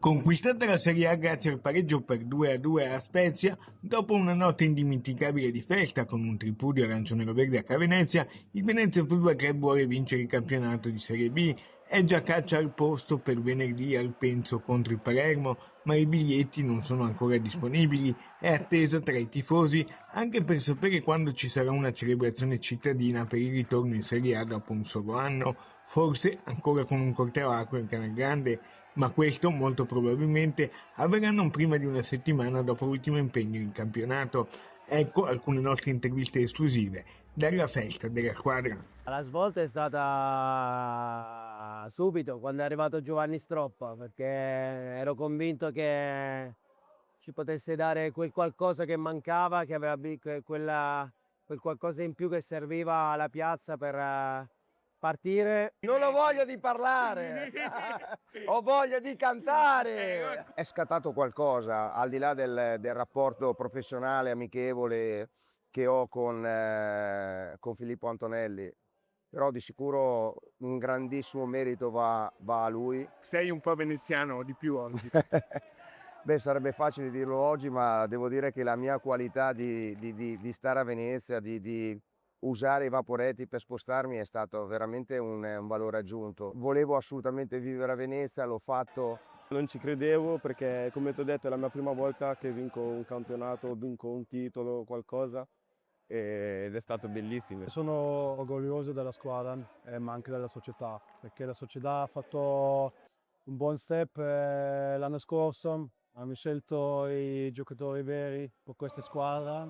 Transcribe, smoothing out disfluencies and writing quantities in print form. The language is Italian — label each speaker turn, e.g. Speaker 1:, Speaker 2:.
Speaker 1: Conquistata la Serie A grazie al pareggio per 2-2 a Spezia, dopo una notte indimenticabile di festa con un tripudio arancione-verde a Venezia, il Venezia Football Club vuole vincere il campionato di Serie B. È già caccia al posto per venerdì al Penso contro il Palermo, ma i biglietti non sono ancora disponibili. È attesa tra i tifosi anche per sapere quando ci sarà una celebrazione cittadina per il ritorno in Serie A dopo un solo anno, forse ancora con un corteo acqua in Canal Grande, ma questo molto probabilmente avverrà non prima di una settimana dopo l'ultimo impegno in campionato. Ecco alcune nostre interviste esclusive dalla festa della squadra.
Speaker 2: La svolta è stata subito quando è arrivato Giovanni Stroppa, perché ero convinto che ci potesse dare quel qualcosa che mancava, che aveva quel qualcosa in più che serviva alla piazza per partire. Non ho voglia di parlare, ho voglia di cantare.
Speaker 3: È scattato qualcosa, al di là del rapporto professionale, amichevole che ho con Filippo Antonelli, però di sicuro un grandissimo merito va a lui.
Speaker 4: Sei un po' veneziano di più oggi.
Speaker 3: Beh, sarebbe facile dirlo oggi, ma devo dire che la mia qualità di stare a Venezia, di usare i vaporetti per spostarmi è stato veramente un valore aggiunto. Volevo assolutamente vivere a Venezia, l'ho fatto.
Speaker 4: Non ci credevo perché, come ti ho detto, è la mia prima volta che vinco un campionato, vinco un titolo, qualcosa, ed è stato bellissimo.
Speaker 5: Sono orgoglioso della squadra, ma anche della società, perché la società ha fatto un buon step l'anno scorso, hanno scelto i giocatori veri per questa squadra.